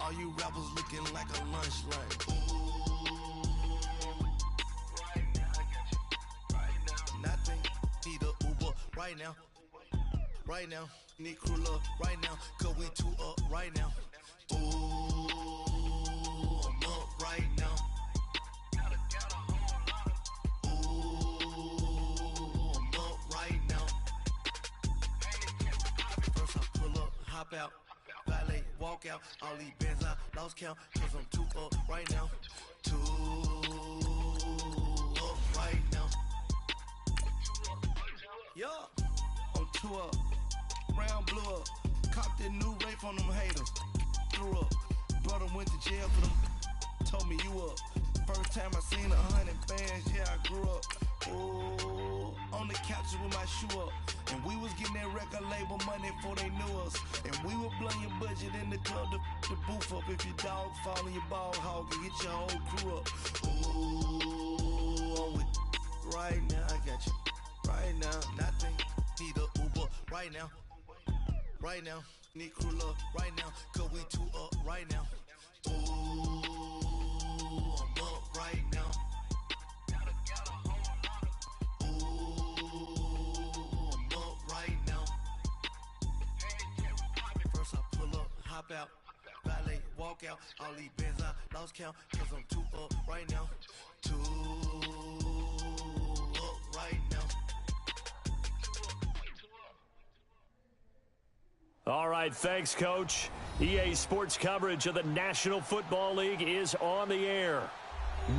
All you rappers looking like a lunch line. Nothing, need a Uber right now. Right now, need crew love right now. Cause we two up right now. Ooh, I'm up right now. Ooh, I'm up right now. First I pull up, hop out. Valet, walk out. All these bands I lost count. Cause I'm two up right now. Two up right now. Yeah, I'm two up. Round blew up. Copped that new rape on them haters. Threw up. Brother went to jail for them. Told me you up. First time I seen 100 bands, yeah, I grew up. Ooh, on the couches with my shoe up. And we was getting that record label money before they knew us. And we were blowing your budget in the club to the booth up. If your dog fall in your ball hog and get your whole crew up. Ooh, I'm with right now, I got you. Right now, nothing, need a Uber right now. Right now, need crew love right now. Cause we two up right now. Ooh, I'm up right now. Ooh, I'm up right now. First I pull up, hop out. Valet, walk out. All these bands I lost count. Cause I'm two up right now. Two up right now. All right, thanks, Coach. EA Sports coverage of the National Football League is on the air.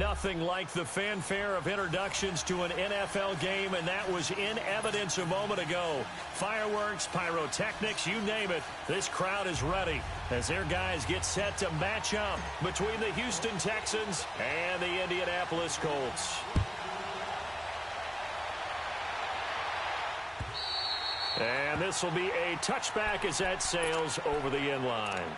Nothing like the fanfare of introductions to an NFL game, and that was in evidence a moment ago. Fireworks, pyrotechnics, you name it. This crowd is ready as their guys get set to match up between the Houston Texans and the Indianapolis Colts. And this will be a touchback as that sails over the end line.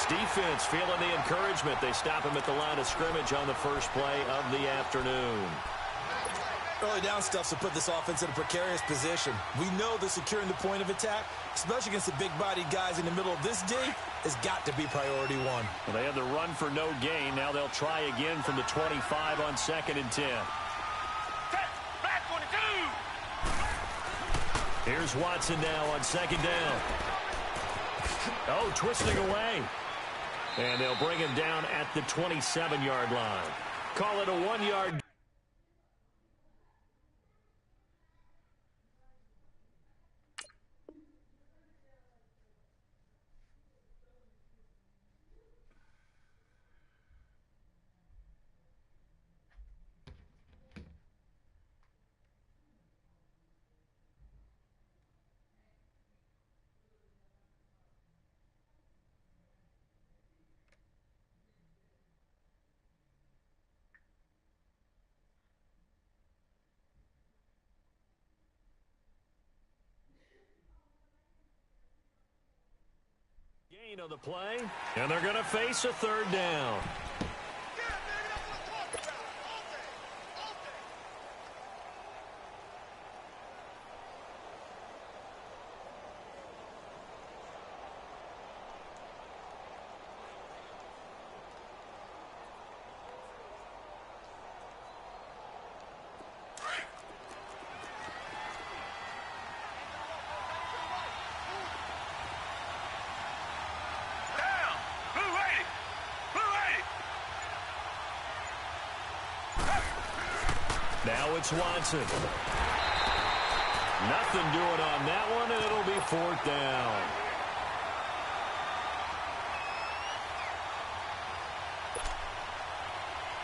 Defense feeling the encouragement. They stop him at the line of scrimmage on the first play of the afternoon. Early down stuffs will put this offense in a precarious position. We know that securing the point of attack, especially against the big-bodied guys in the middle of this D, has got to be priority one. Well, they had the run for no gain. Now they'll try again from the 25 on 2nd and 10. Here's Watson now on 2nd down. Oh, twisting away. And they'll bring him down at the 27-yard line. Call it a 1-yard. Gain on the play, and they're going to face a 3rd down. Now it's Watson. Nothing doing on that one, and it'll be 4th down.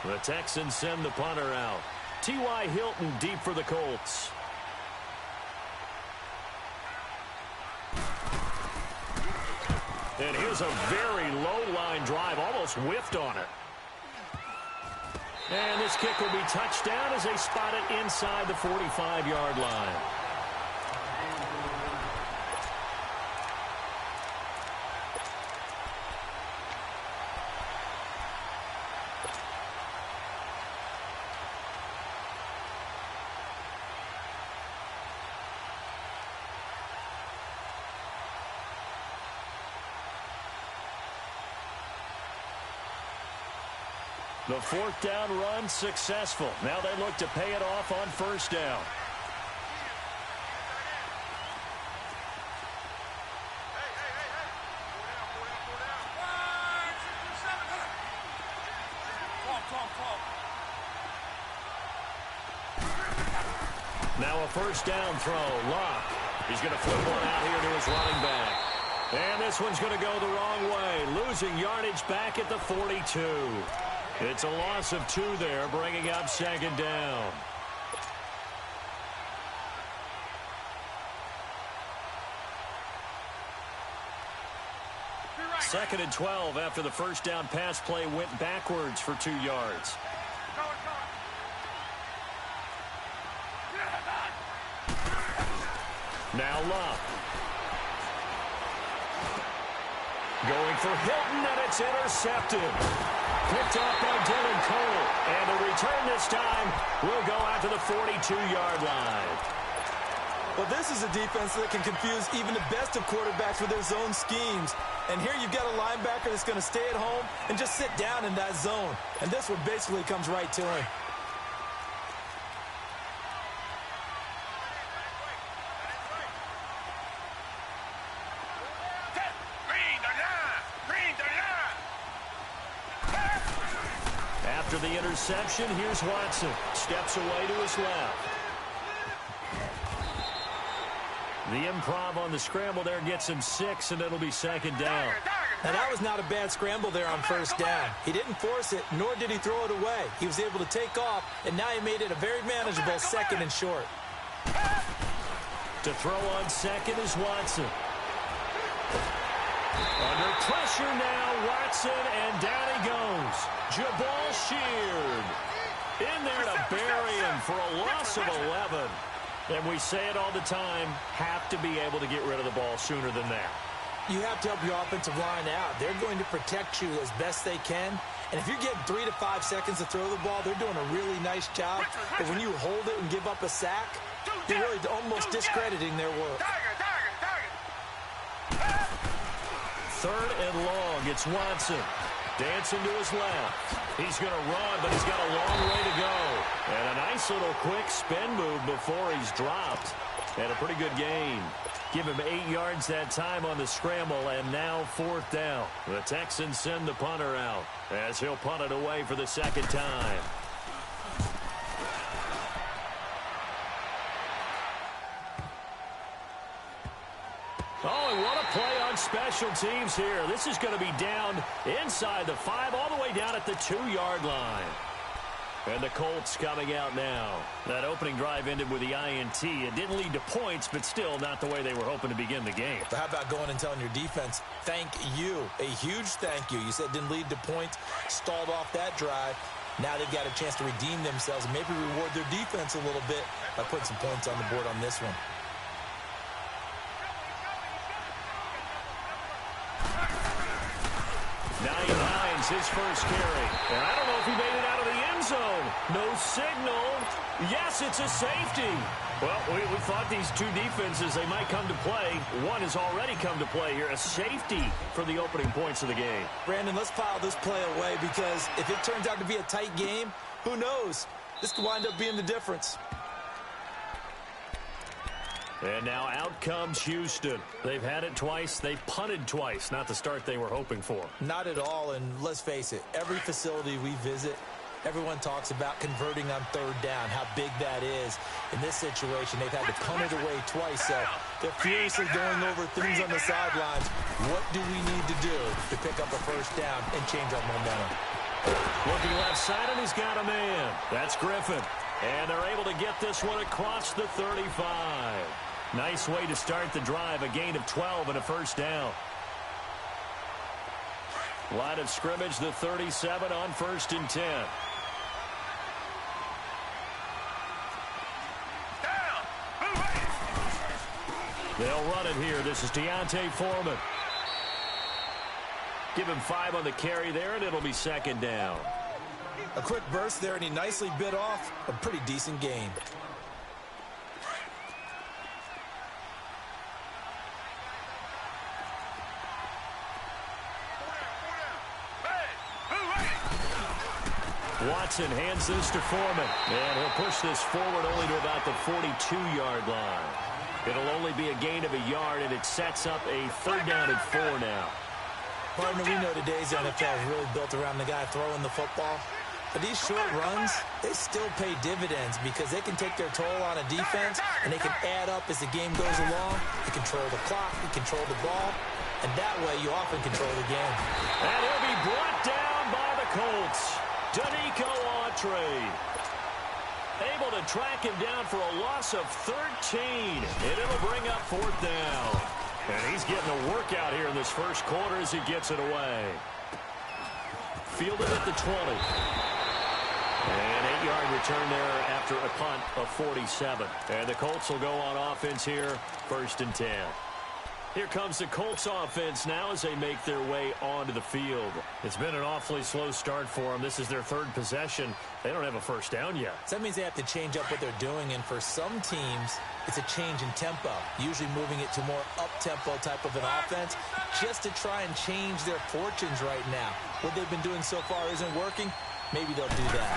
The Texans send the punter out. T.Y. Hilton deep for the Colts. And here's a very low line drive, almost whiffed on it. And this kick will be touched down as they spot it inside the 45-yard line. The fourth down run successful. Now they look to pay it off on first down. Now a first down throw. Locke. He's going to flip one out here to his running back. And this one's going to go the wrong way. Losing yardage back at the 42. It's a loss of 2 there, bringing up second down. Second and 12 after the first down pass play went backwards for 2 yards. Now Locke. Going for Hilton, and it's intercepted. Picked up by Dylan Cole. And the return this time will go out to the 42-yard line. Well, this is a defense that can confuse even the best of quarterbacks with their zone schemes. And here you've got a linebacker that's going to stay at home and just sit down in that zone. And this one basically comes right to him. After the interception, here's Watson. Steps away to his left. The improv on the scramble there gets him 6, and it'll be second down. Now, that was not a bad scramble there on first down. He didn't force it, nor did he throw it away. He was able to take off, and now he made it a very manageable second and short. To throw on second is Watson. Under pressure now, Watson, and down he goes. Jabal Sheard in there to bury him for a loss of 11. And we say it all the time, have to be able to get rid of the ball sooner than that. You have to help your offensive line out. They're going to protect you as best they can. And if you're getting 3 to 5 seconds to throw the ball, they're doing a really nice job. But when you hold it and give up a sack, you're really almost discrediting their work. Third and long, it's Watson. Dancing to his left. He's going to run, but he's got a long way to go. And a nice little quick spin move before he's dropped. And a pretty good gain. Give him 8 yards that time on the scramble, and now fourth down. The Texans send the punter out as he'll punt it away for the second time. Oh, and what a play on special teams here. This is going to be down inside the 5, all the way down at the 2-yard line. And the Colts coming out now. That opening drive ended with the INT. It didn't lead to points, but still not the way they were hoping to begin the game. But how about going and telling your defense, thank you, a huge thank you. You said it didn't lead to points, stalled off that drive. Now they've got a chance to redeem themselves and maybe reward their defense a little bit by putting some points on the board on this one. His first carry. And I don't know if he made it out of the end zone. No signal. Yes, it's a safety. Well, we thought these two defenses, they might come to play. One has already come to play here. A safety for the opening points of the game. Brandon, let's file this play away because if it turns out to be a tight game, who knows? This could wind up being the difference. And now out comes Houston. They've had it twice. They've punted twice. Not the start they were hoping for. Not at all, and let's face it, every facility we visit, everyone talks about converting on third down, how big that is. In this situation, they've had to punt it away twice, so they're furiously going over things on the sidelines. What do we need to do to pick up a first down and change our momentum? Looking left side, and he's got a man. That's Griffin. And they're able to get this one across the 35. Nice way to start the drive, a gain of 12 and a first down. Line of scrimmage, the 37 on 1st and 10. They'll run it here. This is Deontay Foreman. Give him 5 on the carry there, and it'll be 2nd down. A quick burst there, and he nicely bit off a pretty decent gain. Watson hands this to Foreman, and he'll push this forward only to about the 42-yard line. It'll only be a gain of a yard, and it sets up a 3rd down and 4 now. Partner, we know today's NFL is really built around the guy throwing the football. But these short runs, they still pay dividends because they can take their toll on a defense, and they can add up as the game goes along. They control the clock, they control the ball, and that way you often control the game. And he'll be brought down by the Colts. Danico Autry able to track him down for a loss of 13, and it'll bring up 4th down. And he's getting a workout here in this first quarter as he gets it away. Fielded at the 20. An 8-yard return there after a punt of 47. And the Colts will go on offense here, 1st and 10. Here comes the Colts offense now as they make their way onto the field. It's been an awfully slow start for them. This is their 3rd possession. They don't have a 1st down yet. So that means they have to change up what they're doing, and for some teams, it's a change in tempo, usually moving it to more up-tempo type of an offense just to try and change their fortunes right now. What they've been doing so far isn't working. Maybe they'll do that.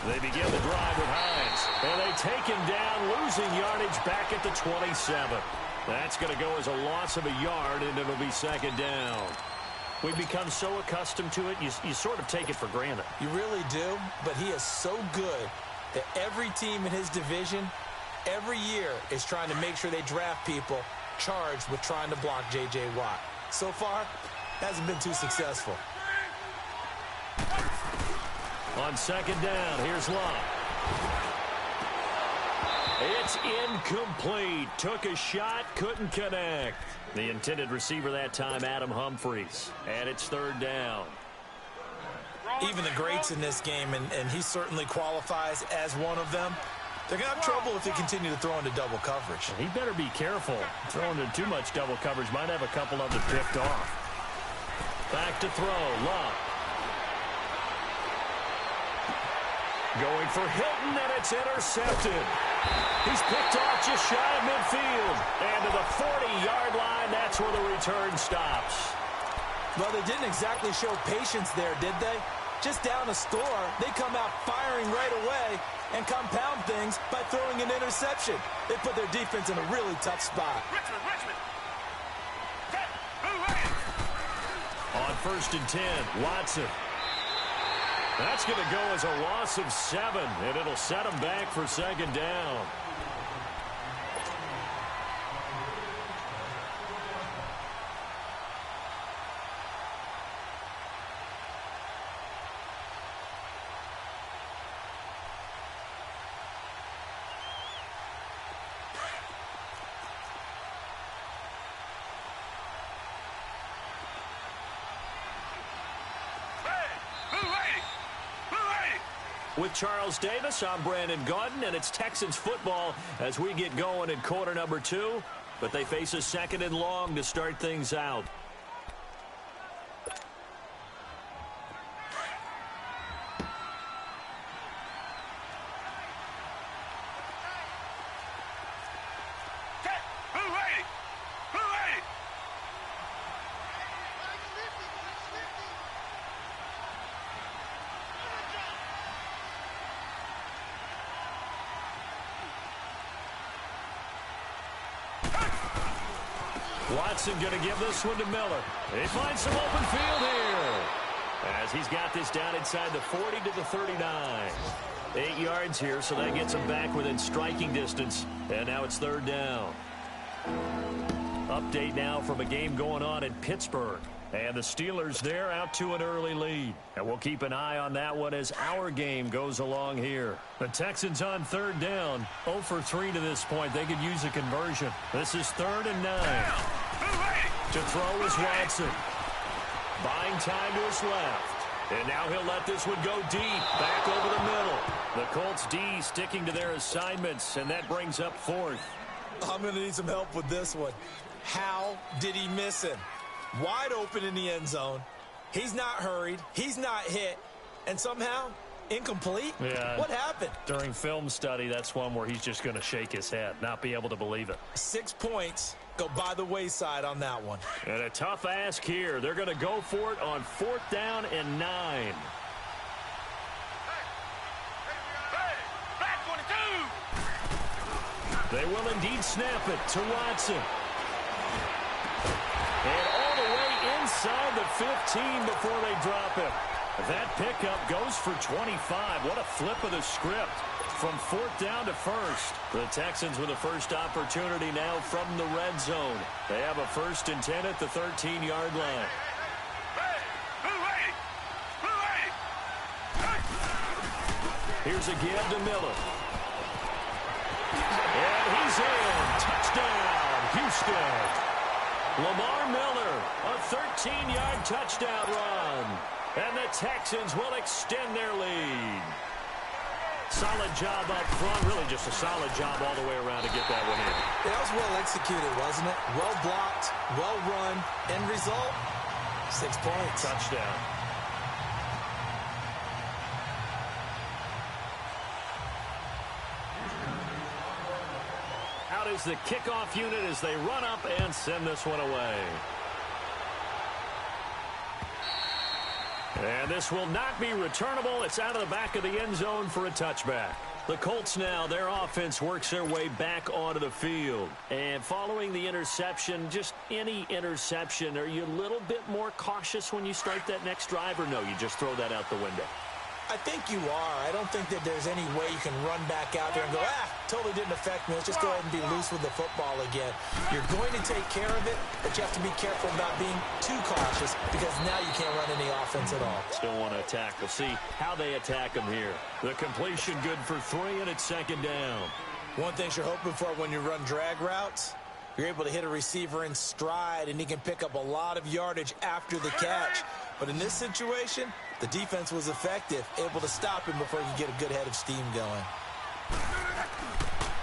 They begin the drive with Hines, and they take him down, losing yardage back at the 27. That's going to go as a loss of a yard, and it'll be 2nd down. We've become so accustomed to it, you sort of take it for granted. You really do, but he is so good that every team in his division every year is trying to make sure they draft people charged with trying to block J.J. Watt. So far, hasn't been too successful. On 2nd down, here's Love. It's incomplete. Took a shot, couldn't connect. The intended receiver that time, Adam Humphries. And it's 3rd down. Even the greats in this game, and he certainly qualifies as one of them, they're going to have trouble if they continue to throw into double coverage. He better be careful. Throwing into too much double coverage might have a couple of them picked off. Back to throw, Love. Going for Hilton, and it's intercepted. He's picked off just shy of midfield. And to the 40-yard line, that's where the return stops. Well, they didn't exactly show patience there, did they? Just down a score, they come out firing right away and compound things by throwing an interception. They put their defense in a really tough spot. On 1st and 10, Watson. That's going to go as a loss of 7, and it'll set them back for 2nd down. With Charles Davis, I'm Brandon Gaudin, and it's Texans football as we get going in quarter number 2. But they face a 2nd and long to start things out. Watson going to give this one to Miller. He finds some open field here as he's got this down inside the 40 to the 39. 8 yards here, so that gets him back within striking distance. And now it's 3rd down. Update now from a game going on in Pittsburgh. And the Steelers, they're out to an early lead. And we'll keep an eye on that one as our game goes along here. The Texans on 3rd down. 0 for 3 to this point. They could use a conversion. This is 3rd and 9. To throw is Watson. buying time to his left. And now he'll let this one go deep, back over the middle. The Colts D sticking to their assignments, and that brings up fourth. I'm going to need some help with this one. How did he miss him? Wide open in the end zone. He's not hurried. He's not hit. And somehow, incomplete? Yeah. What happened? During film study, that's one where he's just going to shake his head, not be able to believe it. 6 points go by the wayside on that one. And a tough ask here. They're going to go for it on 4th down and 9. They will indeed snap it to Watson. And all the way inside the 15 before they drop him. That pickup goes for 25. What a flip of the script. From 4th down to 1st. The Texans with a first opportunity now from the red zone. They have a 1st and 10 at the 13-yard line. Here's a give to Miller. And he's in. Touchdown, Houston. Lamar Miller, a 13-yard touchdown run. And the Texans will extend their lead. Solid job up front. Really just a solid job all the way around to get that one in. That was well executed, wasn't it? Well blocked, well run. End result, 6 points. Touchdown. Out is the kickoff unit as they run up and send this one away. And this will not be returnable. It's out of the back of the end zone for a touchback. The Colts now, their offense works their way back onto the field. And following the interception, just any interception, are you a little bit more cautious when you start that next drive, or no, you just throw that out the window? I think you are. I don't think that there's any way you can run back out there and go, totally didn't affect me. Let's just go ahead and be loose with the football again. You're going to take care of it, but you have to be careful about being too cautious because now you can't run any offense at all. Still want to attack. We'll see how they attack them here. The completion good for 3, and it's 2nd down. One thing you're hoping for when you run drag routes, you're able to hit a receiver in stride, and he can pick up a lot of yardage after the catch. But in this situation, the defense was effective, able to stop him before he could get a good head of steam going.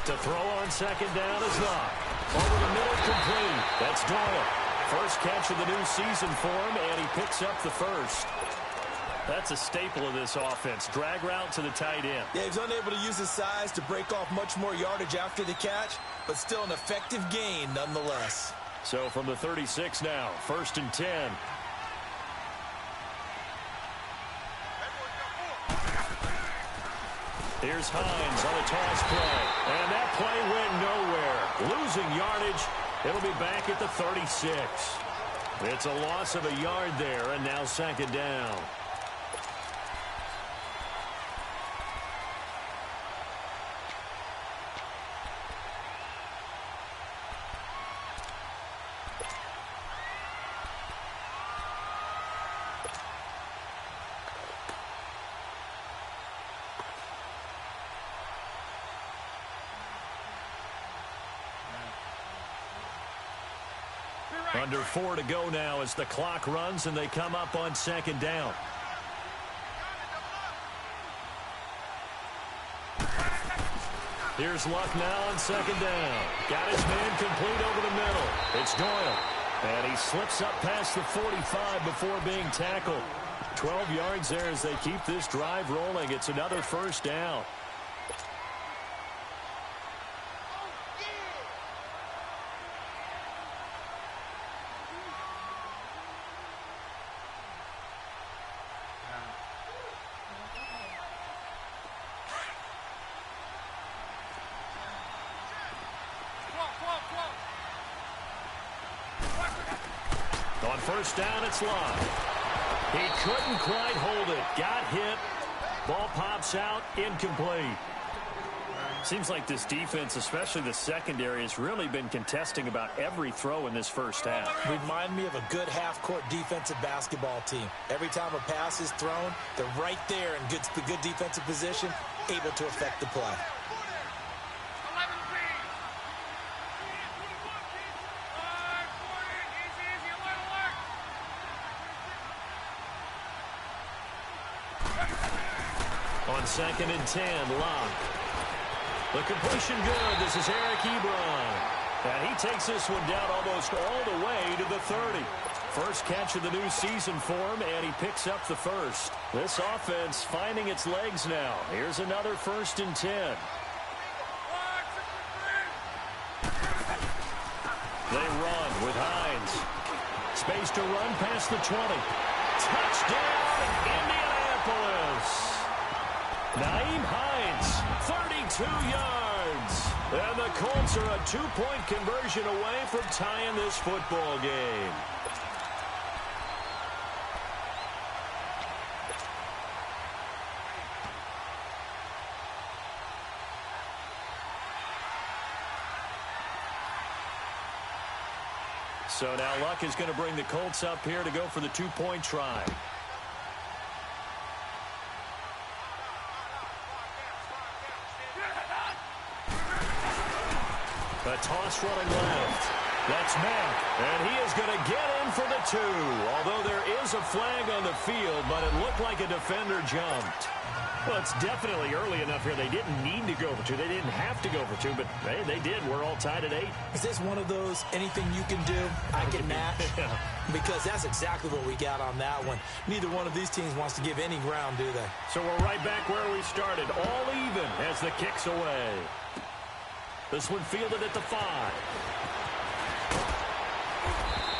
To throw on 2nd down is Locke. Over the middle, complete. That's Doyle. First catch of the new season for him, and he picks up the first. That's a staple of this offense. Drag route to the tight end. Yeah, he's unable to use his size to break off much more yardage after the catch, but still an effective gain nonetheless. So from the 36 now, 1st and 10. Here's Hines on a toss play. And that play went nowhere. Losing yardage. It'll be back at the 36. It's a loss of a yard there, and now 2nd down. Under 4 to go now as the clock runs and they come up on 2nd down. Here's Luck now on 2nd down. Got his man complete over the middle. It's Doyle. And he slips up past the 45 before being tackled. 12 yards there as they keep this drive rolling. It's another 1st down. On 1st down, it's Locke. He couldn't quite hold it. Got hit. Ball pops out. Incomplete. Seems like this defense, especially the secondary, has really been contesting about every throw in this first half. Remind me of a good half-court defensive basketball team. Every time a pass is thrown, they're right there in good defensive position, able to affect the play. On 2nd and 10, Locke. The completion good. This is Eric Ebron. And he takes this one down almost all the way to the 30. First catch of the new season for him, and he picks up the first. This offense finding its legs now. Here's another 1st and 10. They run with Hines. Space to run past the 20. Touchdown, Indianapolis. Nyheim Hines, 32 yards. And the Colts are a 2-point conversion away from tying this football game. So now Luck is going to bring the Colts up here to go for the 2-point try. A toss running left. That's Mack, and he is going to get in for the 2. Although there is a flag on the field, but it looked like a defender jumped. Well, it's definitely early enough here. They didn't need to go for 2. They didn't have to go for 2, but hey, they did. We're all tied at 8. Is this one of those anything you can do, I can match? Because that's exactly what we got on that one. Neither one of these teams wants to give any ground, do they? So we're right back where we started. All even as the kick's away. This one fielded at the 5.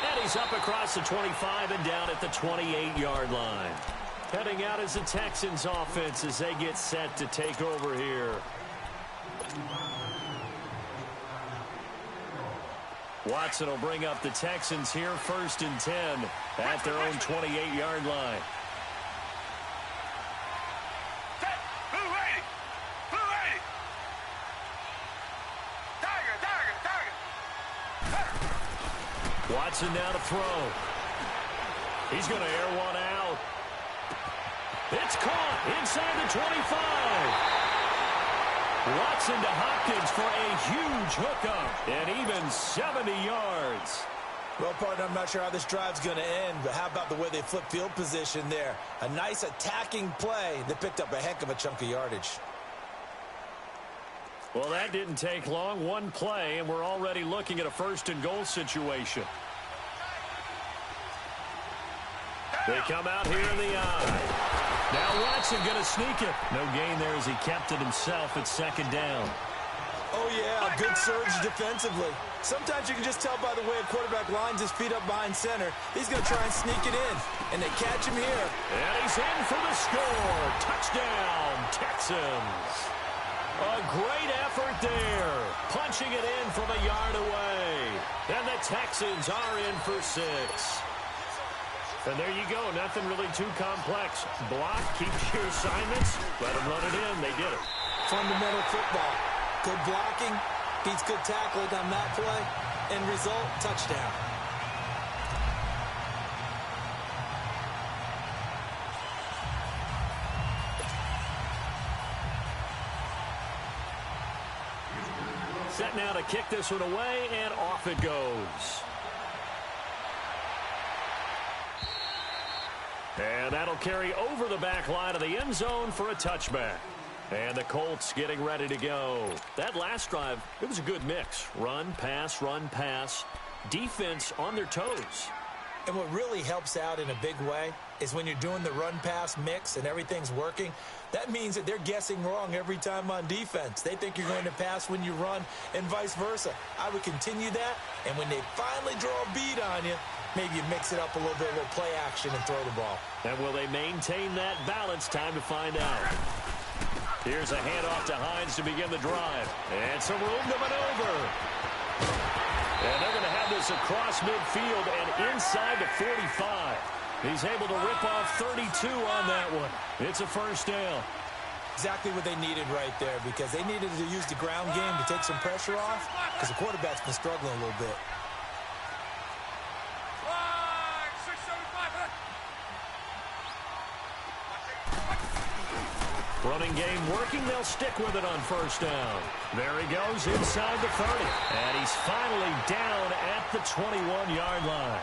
And he's up across the 25 and down at the 28-yard line. Heading out as the Texans offense as they get set to take over here. Watson will bring up the Texans here 1st and 10 at their own 28-yard line. Watson now to throw. He's going to air one out. It's caught inside the 25. Watson to Hopkins for a huge hookup and even 70 yards. Well, partner, I'm not sure how this drive's going to end, but how about the way they flip field position there? A nice attacking play that picked up a heck of a chunk of yardage. Well, that didn't take long. One play, and we're already looking at a 1st and goal situation. They come out here in the eye. Now Watson going to sneak it. No gain there as he kept it himself at 2nd down. Oh, yeah, a good surge defensively. Sometimes you can just tell by the way a quarterback lines his feet up behind center. He's going to try and sneak it in, and they catch him here. And he's in for the score. Touchdown, Texans. A great effort there. Punching it in from a yard away. And the Texans are in for 6. And there you go. Nothing really too complex. Block, keep your assignments, let them run it in. They did it. Fundamental football. Good blocking, beats good tackling on that play. End result, touchdown. Set now to kick this one away, and off it goes. And that'll carry over the back line of the end zone for a touchback. And the Colts getting ready to go. That last drive, it was a good mix. Run, pass, defense on their toes. And what really helps out in a big way is when you're doing the run-pass mix and everything's working, that means that they're guessing wrong every time on defense. They think you're going to pass when you run and vice versa. I would continue that, and when they finally draw a bead on you, maybe you mix it up a little bit, a little play action, and throw the ball. And will they maintain that balance? Time to find out. Here's a handoff to Hines to begin the drive. And some room to maneuver. And they're going to have this across midfield and inside the 45. He's able to rip off 32 on that one. It's a 1st down. Exactly what they needed right there, because they needed to use the ground game to take some pressure off, because the quarterback's been struggling a little bit. Running game working. They'll stick with it on 1st down. There he goes inside the 30. And he's finally down at the 21-yard line.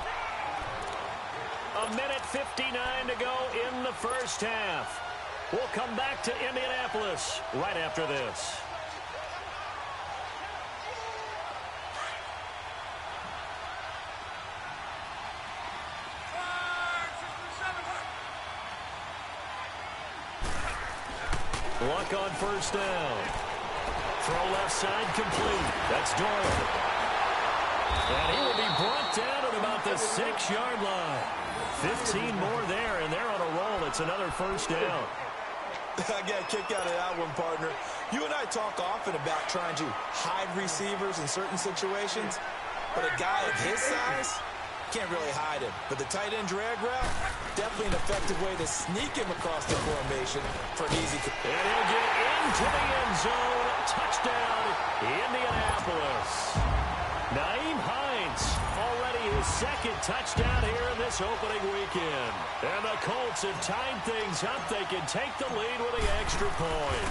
1:59 to go in the 1st half. We'll come back to Indianapolis right after this. Luck on first down. Throw left side complete. That's Doyle. And he will be brought down at about the 6-yard line. 15 more there, and they're on a roll. It's another first down. I got a kick out of that one, partner. You and I talk often about trying to hide receivers in certain situations, but a guy of his size can't really hide him. But the tight end drag route, definitely an effective way to sneak him across the formation for an easy. And he'll get into the end zone. Touchdown, Indianapolis. Nyheim Hines, already his second touchdown here in this opening weekend. And the Colts have tied things up. They can take the lead with the extra point.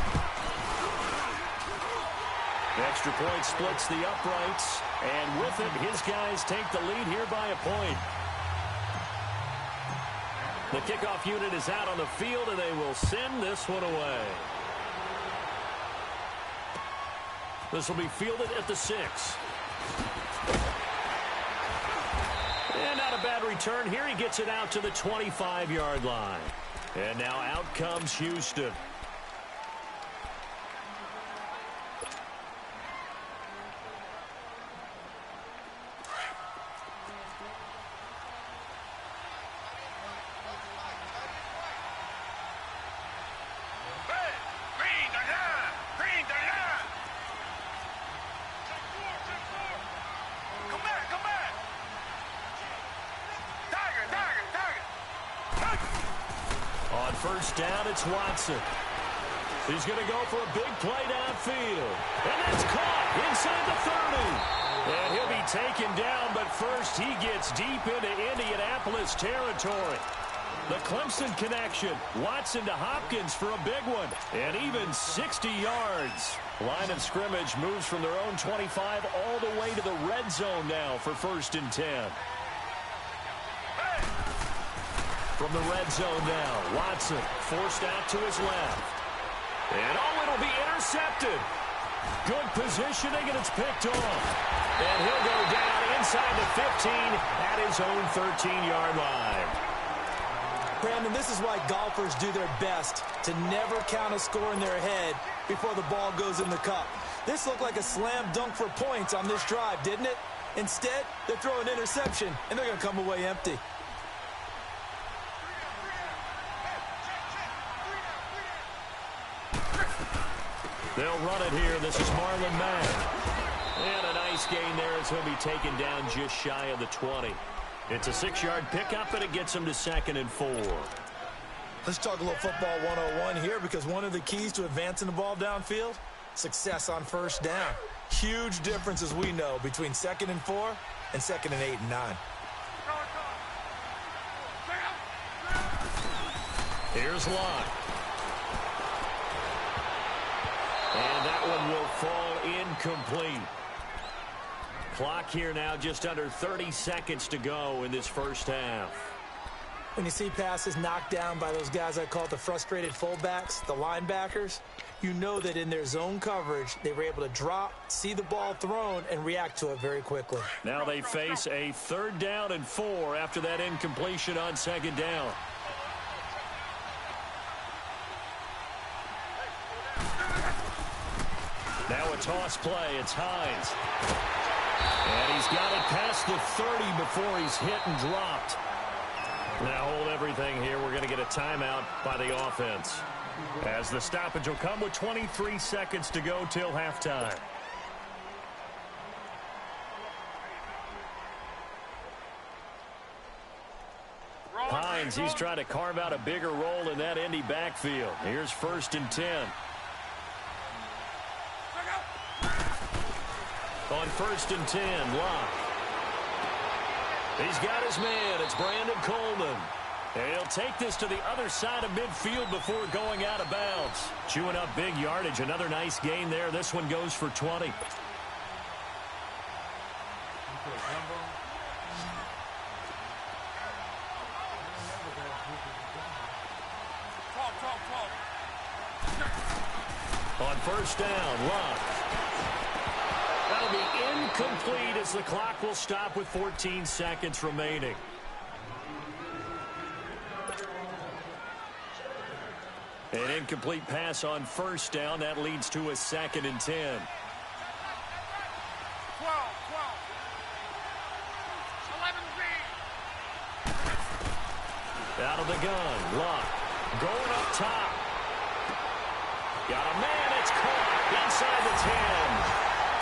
The extra point splits the uprights, and with it, his guys take the lead here by a point. The kickoff unit is out on the field, and they will send this one away. This will be fielded at the 6. And not a bad return here. He gets it out to the 25-yard line. And now out comes Houston. First down, it's Watson. He's going to go for a big play downfield. And that's caught inside the 30. And he'll be taken down, but first he gets deep into Indianapolis territory. The Clemson connection. Watson to Hopkins for a big one. And even 60 yards. Line of scrimmage moves from their own 25 all the way to the red zone now for 1st and 10. From the red zone now, Watson forced out to his left. And it'll be intercepted. Good positioning, and it's picked off. And he'll go down inside the 15 at his own 13-yard line. Brandon, this is why golfers do their best to never count a score in their head before the ball goes in the cup. This looked like a slam dunk for points on this drive, didn't it? Instead, they throw an interception, and they're going to come away empty. They'll run it here. This is Marlon Mack. And a nice gain there as he'll be taken down just shy of the 20. It's a 6-yard pickup, and it gets him to 2nd and 4. Let's talk a little football 101 here, because one of the keys to advancing the ball downfield, success on first down. Huge difference, as we know, between 2nd and 4 and 2nd and 8 and 9. Here's Locke. And that one will fall incomplete. Clock here now, just under 30 seconds to go in this first half. When you see passes knocked down by those guys I call the frustrated fullbacks, the linebackers, you know that in their zone coverage, they were able to drop, see the ball thrown, and react to it very quickly. Now they face a 3rd down and 4 after that incompletion on 2nd down. Now a toss play. It's Hines. And he's got it past the 30 before he's hit and dropped. Now hold everything here. We're going to get a timeout by the offense, as the stoppage will come with 23 seconds to go till halftime. Hines, he's trying to carve out a bigger role in that Indy backfield. Here's 1st and 10. On 1st and 10, Locke. He's got his man. It's Brandon Coleman. And he'll take this to the other side of midfield before going out of bounds. Chewing up big yardage. Another nice gain there. This one goes for 20. On first down, Luck. That'll be incomplete as the clock will stop with 14 seconds remaining. An incomplete pass on first down. That leads to a 2nd and 10. Out of the gun, Luck. Going up top. Got a man, it's caught inside the 10.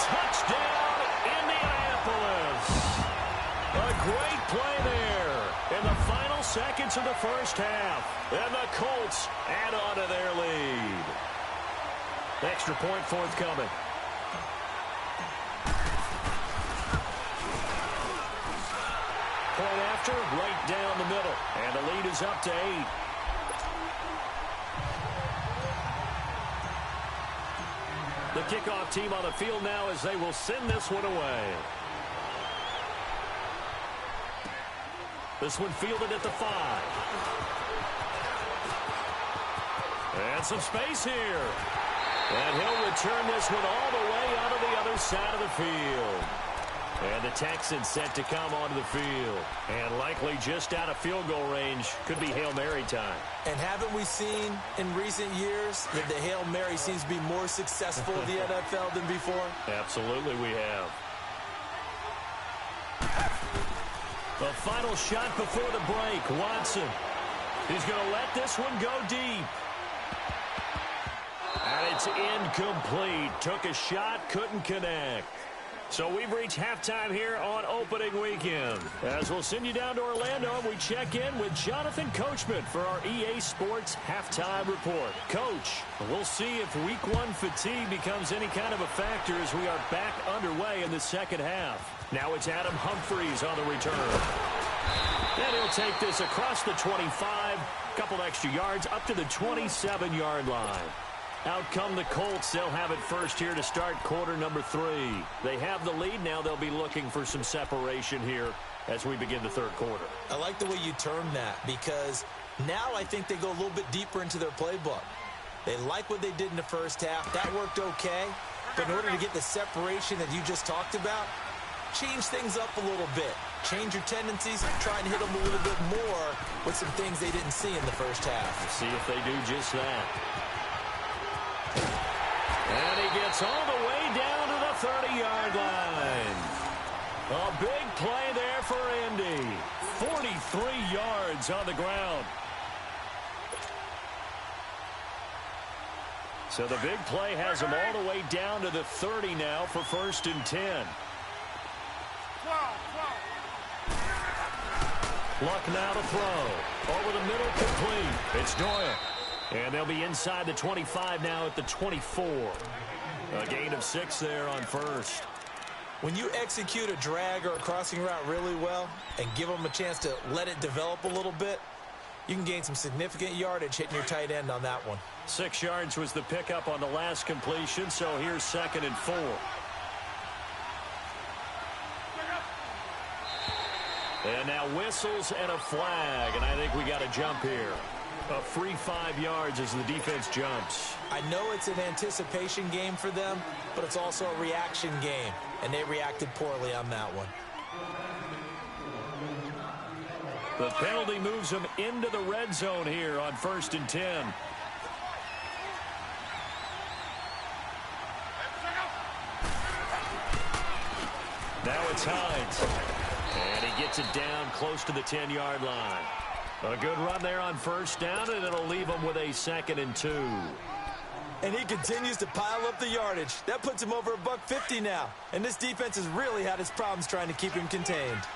Touchdown, Indianapolis. A great play there in the final seconds of the first half. And the Colts add on to their lead. Extra point forthcoming. Point after, right down the middle. And the lead is up to 8. The kickoff team on the field now as they will send this one away. This one fielded at the 5. And some space here. And he'll return this one all the way out of the other side of the field. And the Texans set to come onto the field. And likely just out of field goal range. Could be Hail Mary time. And haven't we seen in recent years that the Hail Mary seems to be more successful in the NFL than before? Absolutely we have. The final shot before the break. Watson. He's going to let this one go deep. And it's incomplete. Took a shot, couldn't connect. So we've reached halftime here on opening weekend. As we'll send you down to Orlando, and we check in with Jonathan Coachman for our EA Sports Halftime Report. Coach, we'll see if Week 1 fatigue becomes any kind of a factor as we are back underway in the second half. Now it's Adam Humphries on the return. And he'll take this across the 25, couple extra yards up to the 27-yard line. Out come the Colts. They'll have it first here to start quarter number 3. They have the lead. Now they'll be looking for some separation here as we begin the third quarter. I like the way you term that because now I think they go a little bit deeper into their playbook. They like what they did in the first half. That worked okay. But in order to get the separation that you just talked about, change things up a little bit. Change your tendencies. Try and hit them a little bit more with some things they didn't see in the first half. See if they do just that. And he gets all the way down to the 30-yard line. A big play there for Indy. 43 yards on the ground. So the big play has him all the way down to the 30 now for 1st and 10. Luck now to throw. Over the middle, complete. It's Doyle. And they'll be inside the 25 now at the 24. A gain of 6 there on first. When you execute a drag or a crossing route really well and give them a chance to let it develop a little bit, you can gain some significant yardage hitting your tight end on that one. 6 yards was the pickup on the last completion, so here's 2nd and 4. And now whistles and a flag, and I think we got a jump here. A free 5 yards as the defense jumps. I know it's an anticipation game for them, but it's also a reaction game, and they reacted poorly on that one. The penalty moves them into the red zone here on 1st and 10. Now it's Hines. And he gets it down close to the 10-yard line. A good run there on first down, and it'll leave him with a 2nd and 2. And he continues to pile up the yardage. That puts him over $150 now. And this defense has really had its problems trying to keep him contained.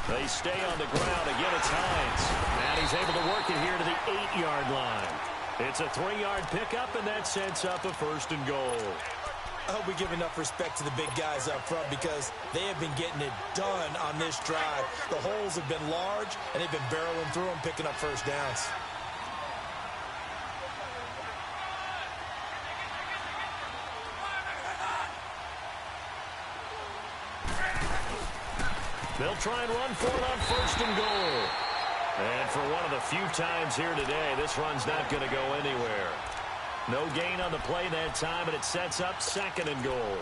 They stay on the ground. Again, it's Hines. And he's able to work it here to the 8-yard line. It's a 3-yard pickup, and that sets up a 1st and goal. I hope we give enough respect to the big guys up front because they have been getting it done on this drive. The holes have been large, and they've been barreling through them, picking up first downs. They'll try and run for it on 1st and goal. And for one of the few times here today, this run's not going to go anywhere. No gain on the play that time, and it sets up 2nd and goal.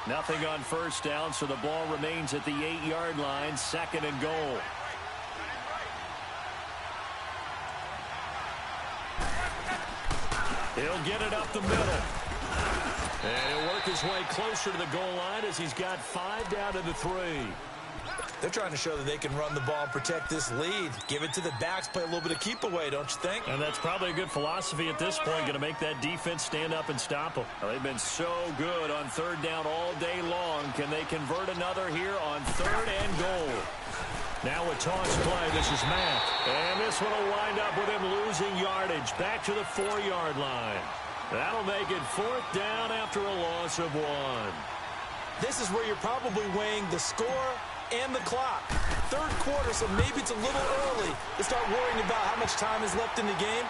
Nothing on 1st down, so the ball remains at the 8-yard line, 2nd and goal. He'll get it up the middle. And he'll work his way closer to the goal line as he's got 5 down to the 3. They're trying to show that they can run the ball and protect this lead. Give it to the backs, play a little bit of keep away, don't you think? And that's probably a good philosophy at this point, going to make that defense stand up and stop them. They've been so good on 3rd down all day long. Can they convert another here on 3rd and goal? Now a toss play. This is Mack. And this one will wind up with him losing yardage. Back to the 4-yard line. That'll make it 4th down after a loss of 1. This is where you're probably weighing the score and the clock. 3rd quarter, so maybe it's a little early to start worrying about how much time is left in the game.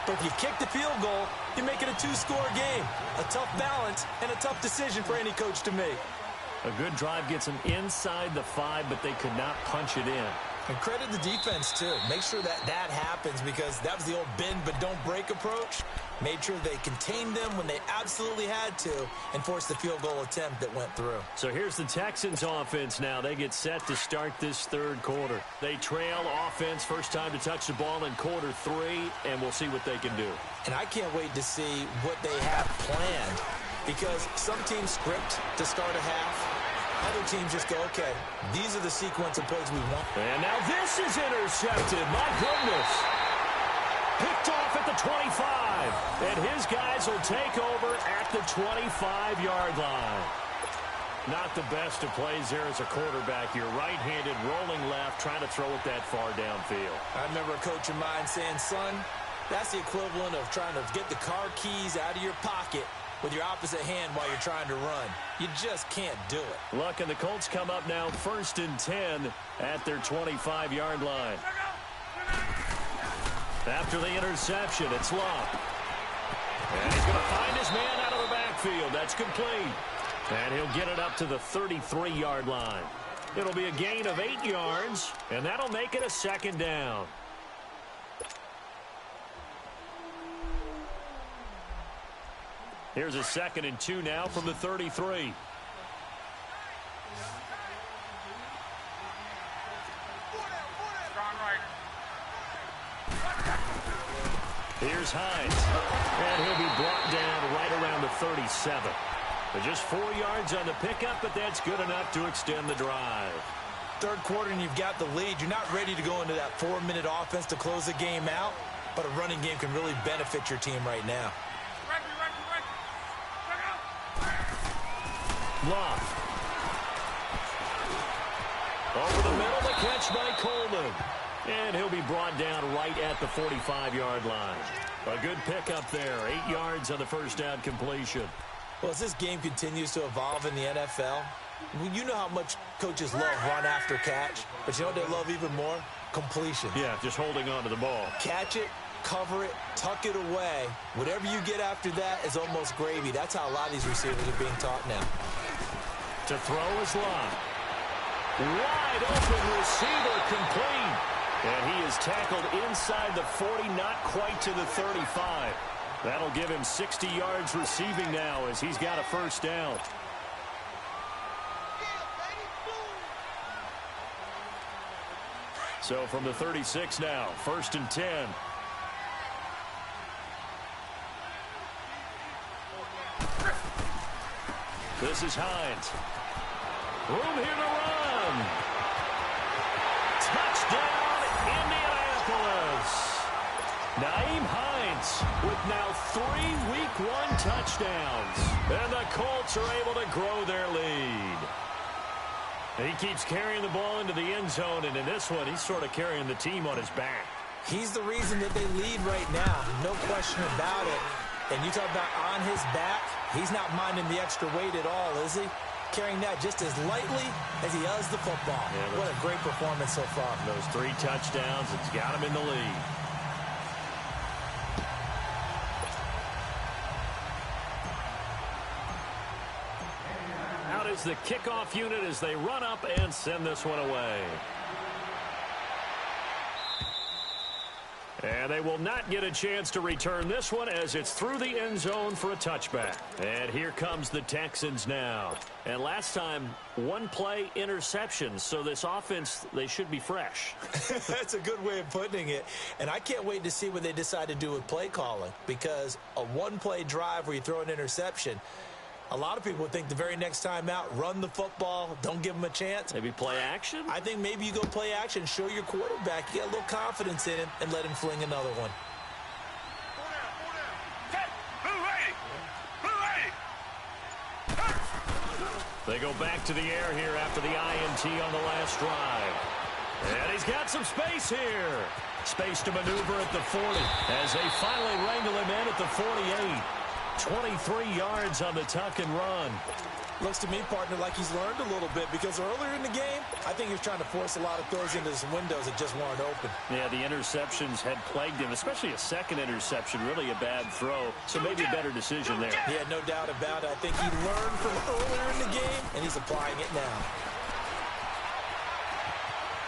But if you kick the field goal, you make it a 2-score game. A tough balance and a tough decision for any coach to make. A good drive gets them inside the 5, but they could not punch it in. And credit the defense, too. Make sure that happens, because that was the old bend but don't break approach. Made sure they contained them when they absolutely had to and forced the field goal attempt that went through. So here's the Texans offense now. They get set to start this 3rd quarter. They trail offense, first time to touch the ball in quarter 3, and we'll see what they can do. And I can't wait to see what they have planned, because some teams script to start a half. Other teams just go, okay, these are the sequence of plays we want. And now this is intercepted. My goodness. Picked off at the 25. And his guys will take over at the 25-yard line. Not the best of plays there as a quarterback. You're right-handed, rolling left, trying to throw it that far downfield. I remember a coach of mine saying, son, that's the equivalent of trying to get the car keys out of your pocket with your opposite hand while you're trying to run. You just can't do it. Look, and the Colts come up now 1st and 10 at their 25-yard line. After the interception, it's Locke. And he's going to find his man out of the backfield. That's complete. And he'll get it up to the 33-yard line. It'll be a gain of 8 yards, and that'll make it a 2nd down. Here's a 2nd and 2 now from the 33. Here's Hines. And he'll be brought down right around the 37. But just 4 yards on the pickup, but that's good enough to extend the drive. 3rd quarter and you've got the lead. You're not ready to go into that 4-minute offense to close the game out, but a running game can really benefit your team right now. Love. Over the middle, the catch by Coleman. And he'll be brought down right at the 45-yard line. A good pickup there. 8 yards on the 1st down completion. Well, as this game continues to evolve in the NFL, you know how much coaches love run after catch, but you know what they love even more? Completion. Yeah, just holding on to the ball. Catch it, cover it, tuck it away. Whatever you get after that is almost gravy. That's how a lot of these receivers are being taught now. To throw is Locke. Wide open receiver complete. And he is tackled inside the 40, not quite to the 35. That'll give him 60 yards receiving now as he's got a 1st down. So from the 36 now, 1st and 10. This is Hines. Room here to run. Touchdown, Indianapolis. Naeem Hines with now 3 Week 1 touchdowns. And the Colts are able to grow their lead. And he keeps carrying the ball into the end zone, and in this one, he's sort of carrying the team on his back. He's the reason that they lead right now, no question about it. And you talk about on his back, he's not minding the extra weight at all, is he? Carrying that just as lightly as he does the football. Yeah, what a great performance so far. Those 3 touchdowns, it's got him in the lead. as the kickoff unit as they run up and send this one away. And they will not get a chance to return this one as it's through the end zone for a touchback. And here comes the Texans now. And last time, one play interception. So this offense, they should be fresh. That's a good way of putting it. And I can't wait to see what they decide to do with play calling. Because a one-play drive where you throw an interception, a lot of people would think the very next time out, run the football, don't give them a chance. Maybe play action? I think maybe you go play action, show your quarterback, you get a little confidence in him, and let him fling another one. They go back to the air here after the INT on the last drive. And he's got some space here. Space to maneuver at the 40 as they finally wrangle him in at the 48. 23 yards on the tuck and run. Looks to me, partner, like he's learned a little bit because earlier in the game, I think he was trying to force a lot of throws into some windows that just weren't open. Yeah, the interceptions had plagued him, especially a second interception, really a bad throw. So maybe a better decision there. Yeah, no doubt about it. I think he learned from earlier in the game, and he's applying it now.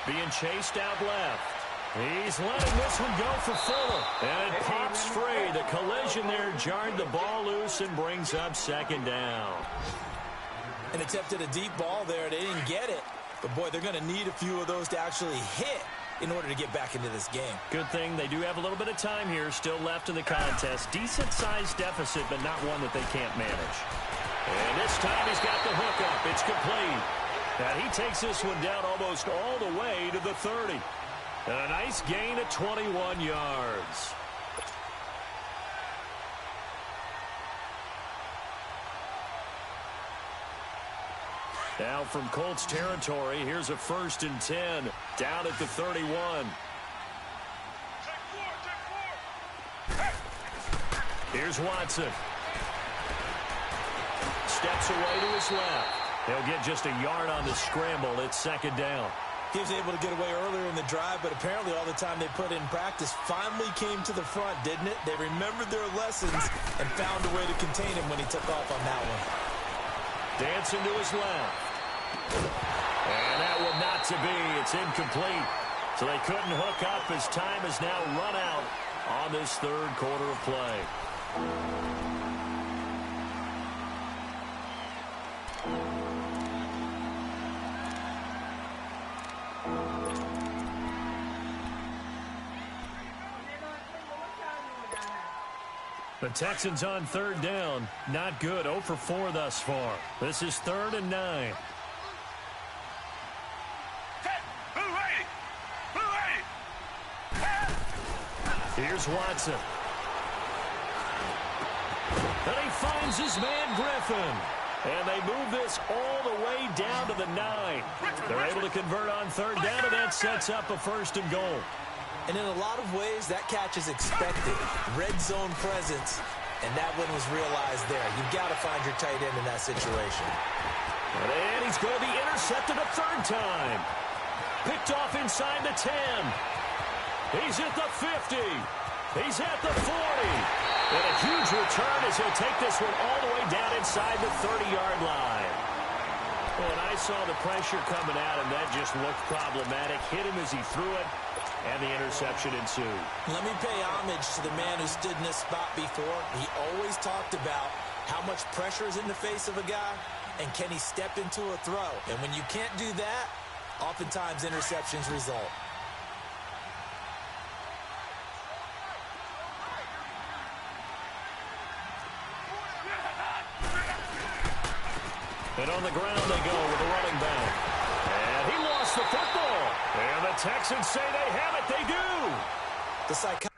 Being chased out left. He's letting this one go for Fuller. And it pops free. The collision there jarred the ball loose and brings up second down. And attempted a deep ball there. They didn't get it. But, boy, they're going to need a few of those to actually hit in order to get back into this game. Good thing they do have a little bit of time here still left in the contest. Decent-sized deficit, but not one that they can't manage. And this time he's got the hook up. It's complete. And he takes this one down almost all the way to the 30. And a nice gain of 21 yards. Now from Colts territory, here's a 1st and 10 down at the 31. Here's Watson. Steps away to his left. He'll get just a yard on the scramble. It's second down. He was able to get away earlier in the drive, but apparently all the time they put in practice finally came to the front, didn't it? They remembered their lessons and found a way to contain him when he took off on that one. Dancing to his left. And that one not to be. It's incomplete. So they couldn't hook up as time has now run out on this third quarter of play. The Texans on third down. Not good. 0 for 4 thus far. This is 3rd and 9. Here's Watson. And he finds his man Griffin. And they move this all the way down to the 9. They're able to convert on third down, and that sets up a 1st and goal. And in a lot of ways, that catch is expected. Red zone presence, and that one was realized there. You've got to find your tight end in that situation. And he's going to be intercepted a 3rd time. Picked off inside the 10. He's at the 50. He's at the 40. And a huge return as he'll take this one all the way down inside the 30-yard line. When I saw the pressure coming at him, that just looked problematic. Hit him as he threw it. And the interception ensued. Let me pay homage to the man who stood in this spot before. He always talked about how much pressure is in the face of a guy and can he step into a throw. And when you can't do that, oftentimes interceptions result. And on the ground they go with the running back. And he lost the football. And the Texans say they have it. They do. The psychology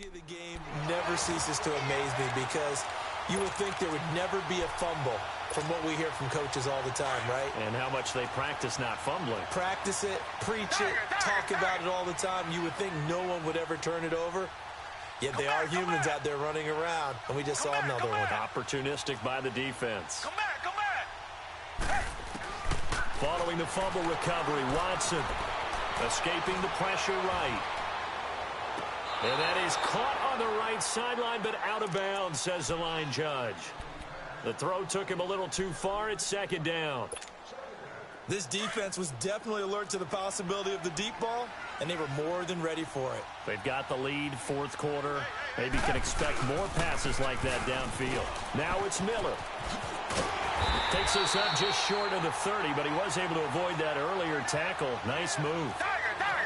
of the game never ceases to amaze me because you would think there would never be a fumble from what we hear from coaches all the time, right? And how much they practice not fumbling. Practice it, preach it, talk about it all the time. You would think no one would ever turn it over. Yet they are humans out there running around, and we just saw another one. Opportunistic by the defense. Come back. Following the fumble recovery, Watson Escaping the pressure right. And that is caught on the right sideline, but out of bounds, says the line judge. The throw took him a little too far. It's second down. This defense was definitely alert to the possibility of the deep ball, and they were more than ready for it. They've got the lead, fourth quarter. Maybe can expect more passes like that downfield. Now it's Miller. Takes us up just short of the 30, but he was able to avoid that earlier tackle. Nice move.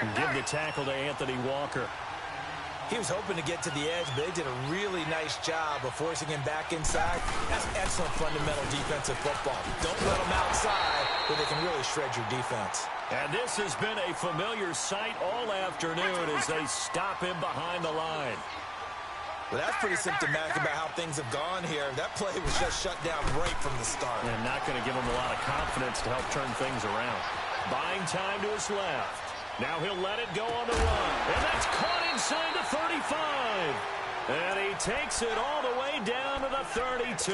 And give the tackle to Anthony Walker. He was hoping to get to the edge, but they did a really nice job of forcing him back inside. That's excellent fundamental defensive football. Don't let them outside where they can really shred your defense. And this has been a familiar sight all afternoon as they stop him behind the line. Well, that's pretty symptomatic about how things have gone here. That play was just shut down right from the start. And not going to give him a lot of confidence to help turn things around. Buying time to his left. Now he'll let it go on the run. And that's caught inside the 35. And he takes it all the way down to the 32.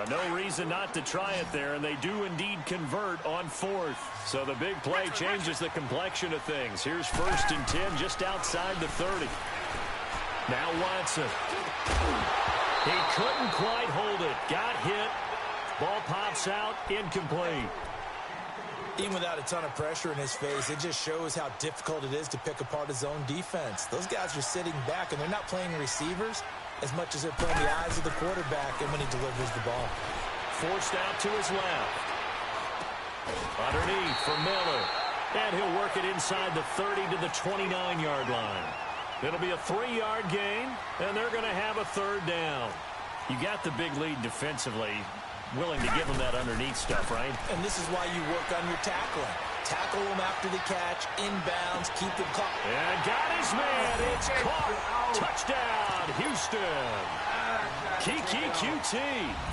No reason not to try it there, and they do indeed convert on fourth. So the big play changes the complexion of things. Here's 1st and 10 just outside the 30. Now Watson. He couldn't quite hold it. Got hit. Ball pops out. Incomplete. Even without a ton of pressure in his face, it just shows how difficult it is to pick apart his own defense. Those guys are sitting back, and they're not playing receivers as much as they're playing the eyes of the quarterback and when he delivers the ball. Forced out to his left. Underneath for Miller. And he'll work it inside the 30 to the 29-yard line. It'll be a 3-yard gain, and they're going to have a third down. You got the big lead defensively. Willing to give him that underneath stuff, right? And this is why you work on your tackling. Tackle him after the catch, inbounds, keep him caught. And got his man. It's caught. Touchdown, Houston. Kiki QT,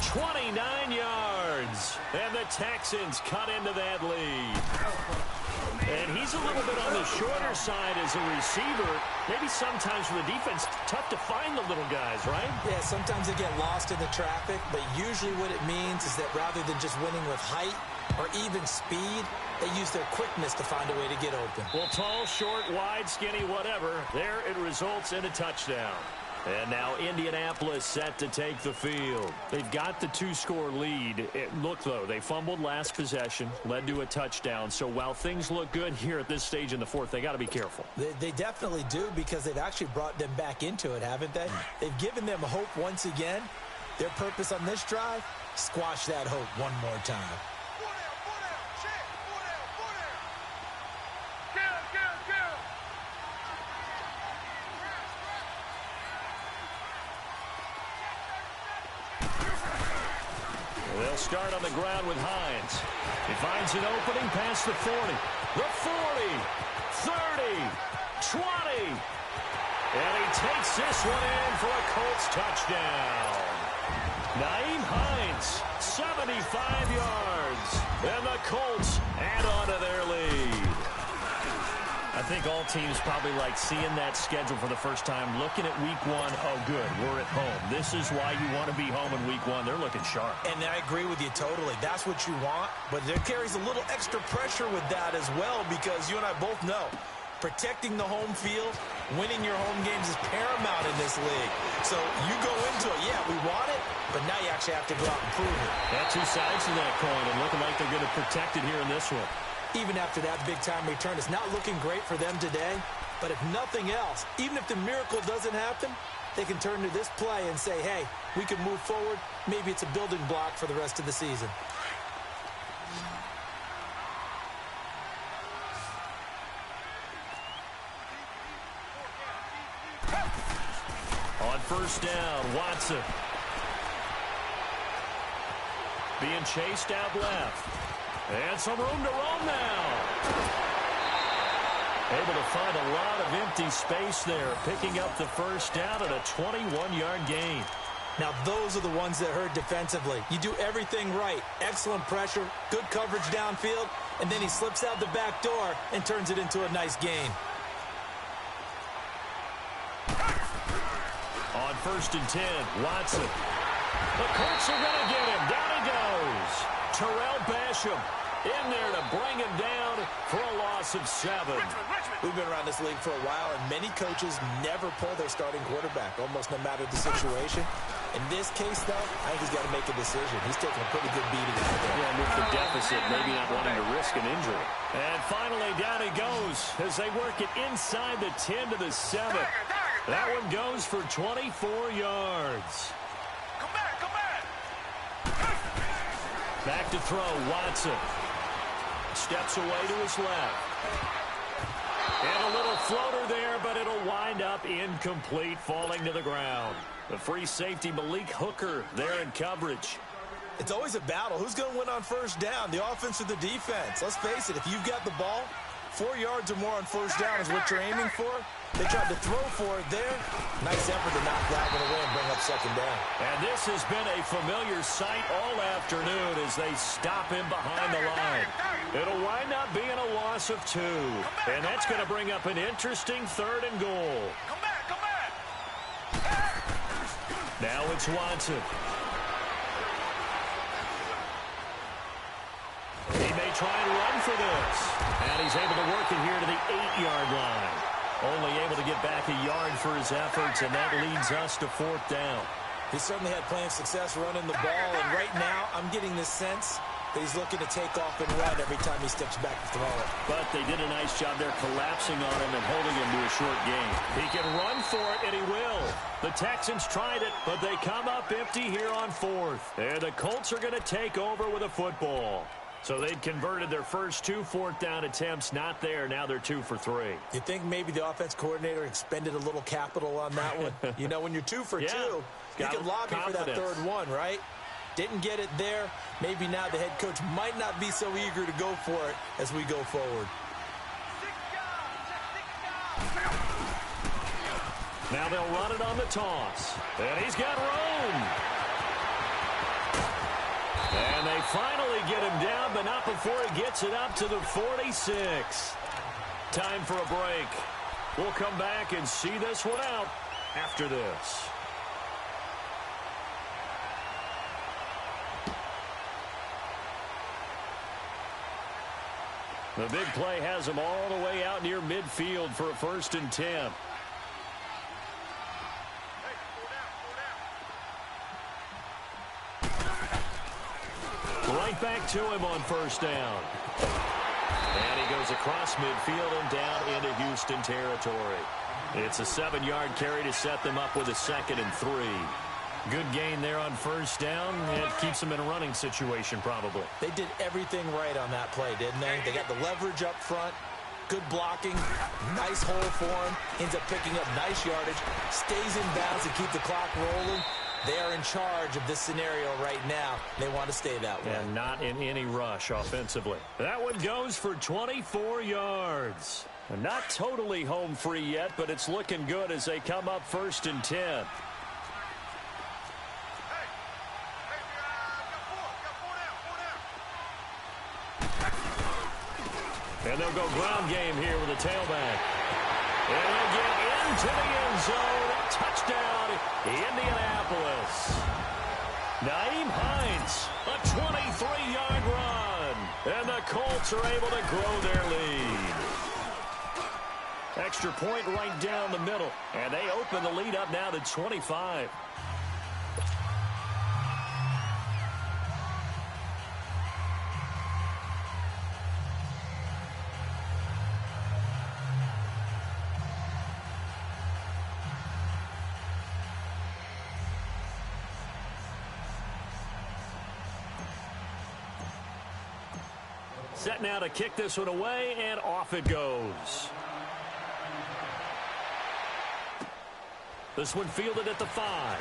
29 yards. And the Texans cut into that lead. And he's a little bit on the shorter side as a receiver. Maybe sometimes for the defense, tough to find the little guys, right? Yeah, sometimes they get lost in the traffic, but usually what it means is that rather than just winning with height or even speed, they use their quickness to find a way to get open. Well, tall, short, wide, skinny, whatever, there it results in a touchdown. And now Indianapolis set to take the field. They've got the 2-score lead. Look, though, they fumbled last possession, led to a touchdown. So while things look good here at this stage in the fourth, they got to be careful. They definitely do, because they've actually brought them back into it, haven't they? They've given them hope once again. Their purpose on this drive, squash that hope one more time. They'll start on the ground with Hines. He finds an opening past the 40. The 40, 30, 20. And he takes this one in for a Colts touchdown. Nyheim Hines, 75 yards. And the Colts add on to their lead. I think all teams probably like seeing that schedule for the first time, looking at week one. Oh, good, we're at home. This is why you want to be home in week one. They're looking sharp. And I agree with you totally. That's what you want, but there carries a little extra pressure with that as well, because you and I both know protecting the home field, winning your home games is paramount in this league. So you go into it, yeah, we want it, but now you actually have to go out and prove it. Got two sides to that coin, and looking like they're going to protect it here in this one. Even after that big-time return, it's not looking great for them today. But if nothing else, even if the miracle doesn't happen, they can turn to this play and say, hey, we can move forward. Maybe it's a building block for the rest of the season. On first down, Watson. Being chased out left. And some room to roam now. Able to find a lot of empty space there, picking up the first down at a 21-yard gain. Now, those are the ones that hurt defensively. You do everything right. Excellent pressure, good coverage downfield, and then he slips out the back door and turns it into a nice gain. On first and 10, Watson. The Colts are going to get him. Down he goes. Terrell Basham in there to bring him down for a loss of 7. We've been around this league for a while, and many coaches never pull their starting quarterback, almost no matter the situation. In this case, though, I think he's got to make a decision. He's taking a pretty good beating out there. Yeah, and with the deficit, maybe not wanting to risk an injury. And finally, down he goes as they work it inside the 10 to the 7. That one goes for 24 yards. Come back. Back to throw, Watson. Steps away to his left. And a little floater there, but it'll wind up incomplete, falling to the ground. The free safety, Malik Hooker, there in coverage. It's always a battle. Who's going to win on first down, the offense or the defense? Let's face it, if you've got the ball, 4 yards or more on first down is what you're aiming for. They tried to throw for it there. Nice effort to knock that one away and bring up second down. And this has been a familiar sight all afternoon as they stop him behind the line. It'll wind up being a loss of 2. And that's going to bring up an interesting 3rd and goal. Come back. Now it's Watson. He may try and run for this. And he's able to work it here to the 8-yard line. Only able to get back a yard for his efforts, and that leads us to 4th down. He certainly had plenty of success running the ball, and right now I'm getting this sense that he's looking to take off and run every time he steps back to throw it. But they did a nice job there collapsing on him and holding him to a short gain. He can run for it, and he will. The Texans tried it, but they come up empty here on 4th. And the Colts are going to take over with a football. So they'd converted their first 2 4th down attempts. Not there. Now they're 2 for 3. You think maybe the offense coordinator expended a little capital on that one? You know, when you're 2 for 2, you can lobby for that 3rd one, right? Didn't get it there. Maybe now the head coach might not be so eager to go for it as we go forward. Now they'll run it on the toss. And he's got room. And they finally get him down, but not before he gets it up to the 46. Time for a break. We'll come back and see this one out after this. The big play has him all the way out near midfield for a 1st and 10. Right back to him on 1st down. And he goes across midfield and down into Houston territory. It's a 7-yard carry to set them up with a 2nd and 3. Good gain there on 1st down. It keeps them in a running situation probably. They did everything right on that play, didn't they? They got the leverage up front. Good blocking. Nice hole for him. Ends up picking up nice yardage. Stays in bounds to keep the clock rolling. They are in charge of this scenario right now. They want to stay that way. And not in any rush offensively. That one goes for 24 yards. Not totally home free yet, but it's looking good as they come up 1st and 10. And they'll go ground game here with a tailback. And they'll get into the end zone. Touchdown, Indianapolis. Naeem Hines, a 23-yard run. And the Colts are able to grow their lead. Extra point right down the middle. And they open the lead up now to 25. Set now to kick this one away, and off it goes. This one fielded at the 5.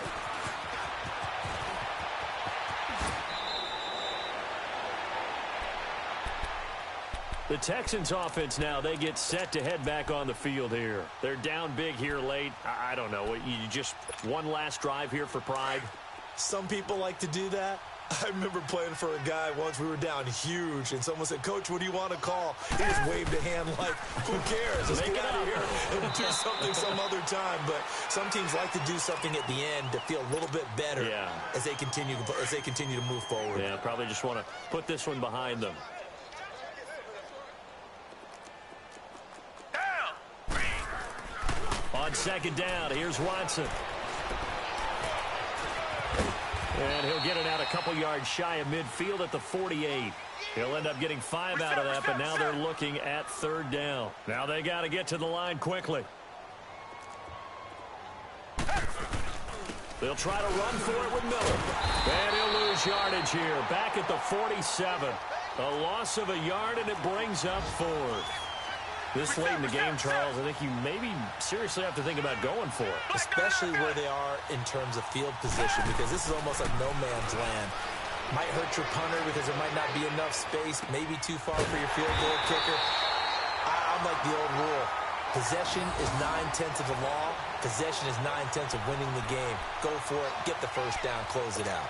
The Texans offense now, they get set to head back on the field here. They're down big here late. I don't know. You just one last drive here for pride? Some people like to do that. I remember playing for a guy once. We were down huge, and someone said, "Coach, what do you want to call?" He just waved a hand like, "Who cares? Let's get out of here and do something some other time." But some teams like to do something at the end to feel a little bit better as they continue to move forward. Yeah, probably just want to put this one behind them. On second down, here's Watson. And he'll get it out a couple yards shy of midfield at the 48. He'll end up getting 5 out of that, but now they're looking at third down. Now they got to get to the line quickly. They'll try to run for it with Miller. And he'll lose yardage here. Back at the 47. A loss of a yard, and it brings up 4. This late in the game, Charles, I think you maybe seriously have to think about going for it. Especially where they are in terms of field position, because this is almost like no man's land. Might hurt your punter because there might not be enough space, maybe too far for your field goal kicker. I'm like the old rule. Possession is 9/10 of the law. Possession is 9/10 of winning the game. Go for it, get the first down, close it out.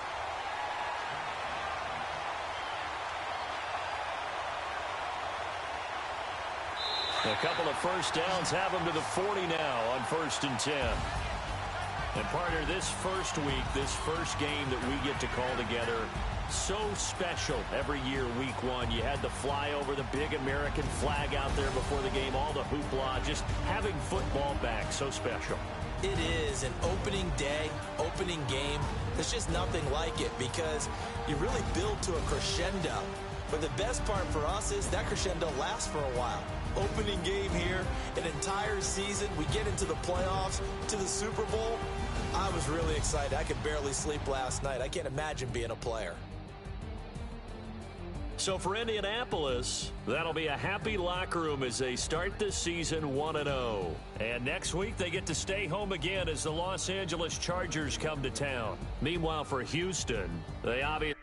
A couple of first downs have them to the 40 now on 1st and 10. And partner, this first week, this first game that we get to call together, so special every year, week 1. You had the flyover, the big American flag out there before the game, all the hoopla, just having football back, so special. It is an opening day, opening game. There's just nothing like it because you really build to a crescendo. But the best part for us is that crescendo lasts for a while. Opening game here, an entire season, we get into the playoffs, to the Super Bowl. I was really excited. I could barely sleep last night. I can't imagine being a player. So for Indianapolis, that'll be a happy locker room as they start this season 1-0. And next week they get to stay home again as the Los Angeles Chargers come to town. Meanwhile for Houston, they obviously